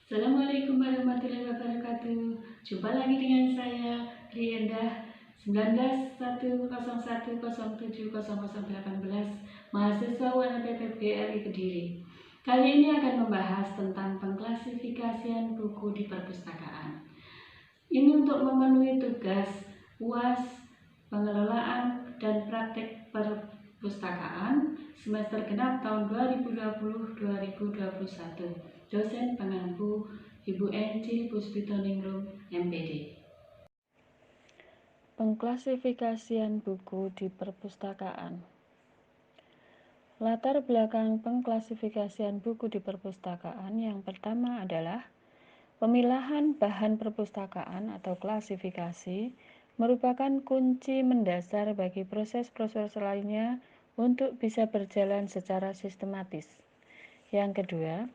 Assalamualaikum warahmatullahi wabarakatuh. Jumpa lagi dengan saya, Riendah 19.101.07.0018, mahasiswa UNPP GRI Kediri. Kali ini akan membahas tentang pengklasifikasian buku di perpustakaan. Ini untuk memenuhi tugas UAS, pengelolaan dan praktek perpustakaan semester genap tahun 2020-2021. Dosen pengampu Ibu Enci Puspitoningrum, MPD. Pengklasifikasian buku di perpustakaan. Latar belakang pengklasifikasian buku di perpustakaan yang pertama adalah pemilahan bahan perpustakaan atau klasifikasi merupakan kunci mendasar bagi proses-proses lainnya untuk bisa berjalan secara sistematis. Yang kedua,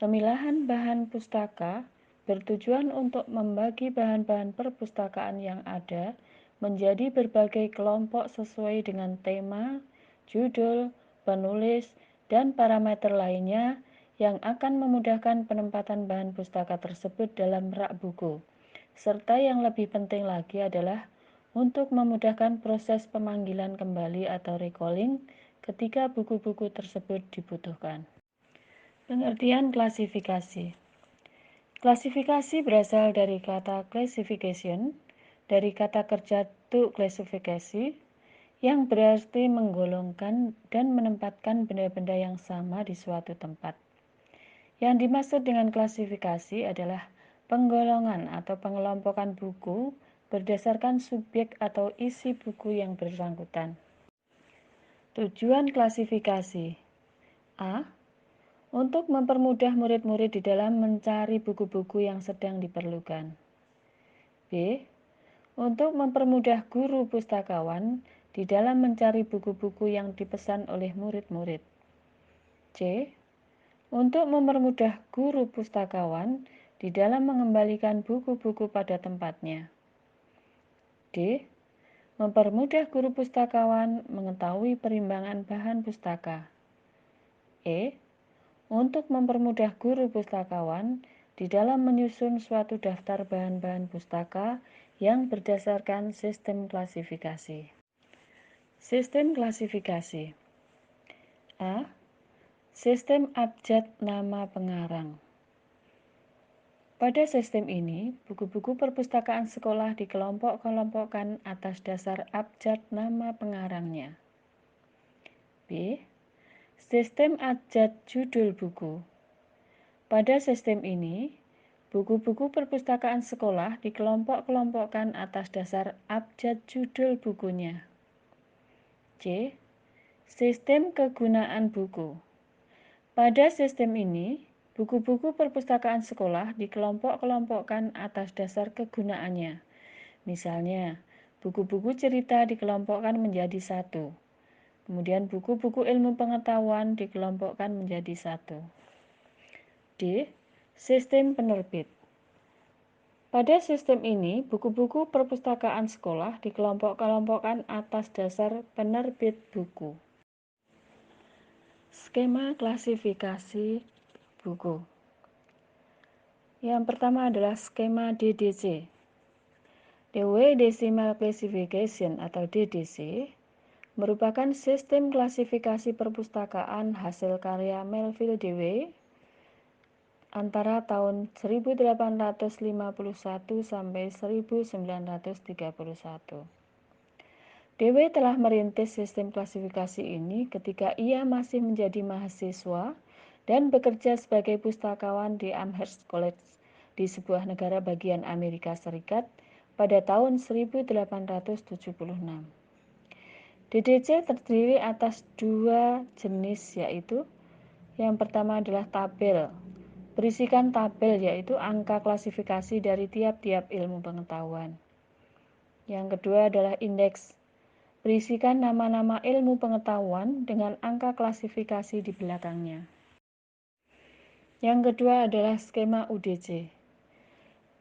pemilahan bahan pustaka bertujuan untuk membagi bahan-bahan perpustakaan yang ada menjadi berbagai kelompok sesuai dengan tema, judul, penulis, dan parameter lainnya yang akan memudahkan penempatan bahan pustaka tersebut dalam rak buku. Serta yang lebih penting lagi adalah untuk memudahkan proses pemanggilan kembali atau recalling ketika buku-buku tersebut dibutuhkan. Pengertian klasifikasi. Klasifikasi berasal dari kata classification, dari kata kerja to klasifikasi, yang berarti menggolongkan dan menempatkan benda-benda yang sama di suatu tempat. Yang dimaksud dengan klasifikasi adalah penggolongan atau pengelompokan buku berdasarkan subjek atau isi buku yang bersangkutan. Tujuan klasifikasi. A. Untuk mempermudah murid-murid di dalam mencari buku-buku yang sedang diperlukan. B. Untuk mempermudah guru pustakawan di dalam mencari buku-buku yang dipesan oleh murid-murid. C. Untuk mempermudah guru pustakawan di dalam mengembalikan buku-buku pada tempatnya. D. Mempermudah guru pustakawan mengetahui perimbangan bahan pustaka. E. Untuk mempermudah guru pustakawan di dalam menyusun suatu daftar bahan-bahan pustaka yang berdasarkan sistem klasifikasi. Sistem klasifikasi. A. Sistem abjad nama pengarang. Pada sistem ini, buku-buku perpustakaan sekolah dikelompok-kelompokkan atas dasar abjad nama pengarangnya. B. Sistem abjad judul buku. Pada sistem ini, buku-buku perpustakaan sekolah dikelompok-kelompokkan atas dasar abjad judul bukunya. C. Sistem kegunaan buku. Pada sistem ini, buku-buku perpustakaan sekolah dikelompok-kelompokkan atas dasar kegunaannya. Misalnya, buku-buku cerita dikelompokkan menjadi satu. Kemudian buku-buku ilmu pengetahuan dikelompokkan menjadi satu. D. Sistem penerbit. Pada sistem ini, buku-buku perpustakaan sekolah dikelompok-kelompokkan atas dasar penerbit buku. Skema klasifikasi buku. Yang pertama adalah skema DDC. Dewey Decimal Classification atau DDC merupakan sistem klasifikasi perpustakaan hasil karya Melville Dewey antara tahun 1851 sampai 1931. Dewey telah merintis sistem klasifikasi ini ketika ia masih menjadi mahasiswa dan bekerja sebagai pustakawan di Amherst College di sebuah negara bagian Amerika Serikat pada tahun 1876. DDC terdiri atas dua jenis, yaitu yang pertama adalah tabel. Berisikan tabel yaitu angka klasifikasi dari tiap-tiap ilmu pengetahuan. Yang kedua adalah indeks. Berisikan nama-nama ilmu pengetahuan dengan angka klasifikasi di belakangnya. Yang kedua adalah skema UDC.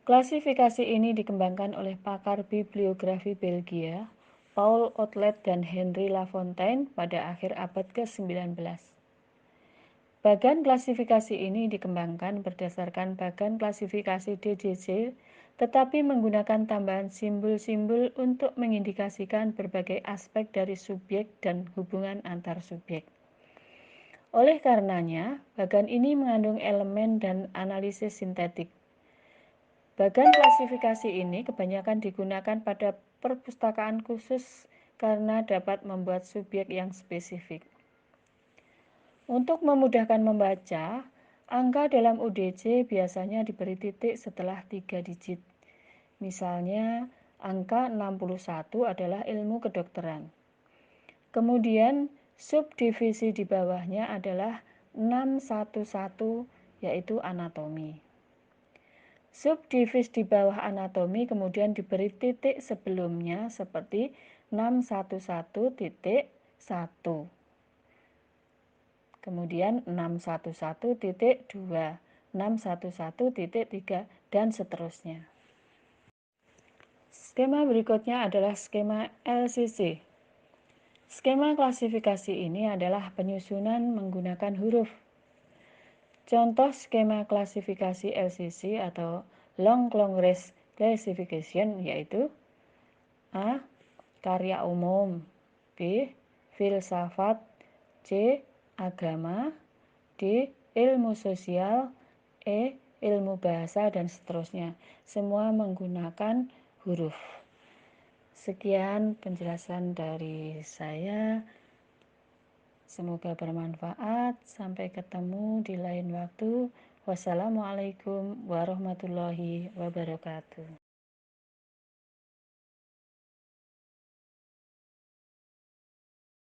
Klasifikasi ini dikembangkan oleh pakar bibliografi Belgia, Paul Otlet dan Henry Lafontaine pada akhir abad ke-19. Bagan klasifikasi ini dikembangkan berdasarkan bagan klasifikasi DJJ, tetapi menggunakan tambahan simbol-simbol untuk mengindikasikan berbagai aspek dari subjek dan hubungan antar subjek. Oleh karenanya, bagan ini mengandung elemen dan analisis sintetik. Bagan klasifikasi ini kebanyakan digunakan pada perpustakaan khusus karena dapat membuat subjek yang spesifik. Untuk memudahkan membaca, angka dalam UDC biasanya diberi titik setelah 3 digit. Misalnya, angka 61 adalah ilmu kedokteran. Kemudian, subdivisi di bawahnya adalah 611, yaitu anatomi. Subdivisi di bawah anatomi kemudian diberi titik sebelumnya seperti 611.1, kemudian 611.2, 611.3, dan seterusnya. Skema berikutnya adalah skema LCC. Skema klasifikasi ini adalah penyusunan menggunakan huruf. Contoh skema klasifikasi LCC atau Long Range Classification yaitu A. Karya umum, B. Filsafat, C. Agama, D. Ilmu sosial, E. Ilmu bahasa, dan seterusnya. Semua menggunakan huruf. Sekian penjelasan dari saya. Semoga bermanfaat. Sampai ketemu di lain waktu. Wassalamualaikum warahmatullahi wabarakatuh.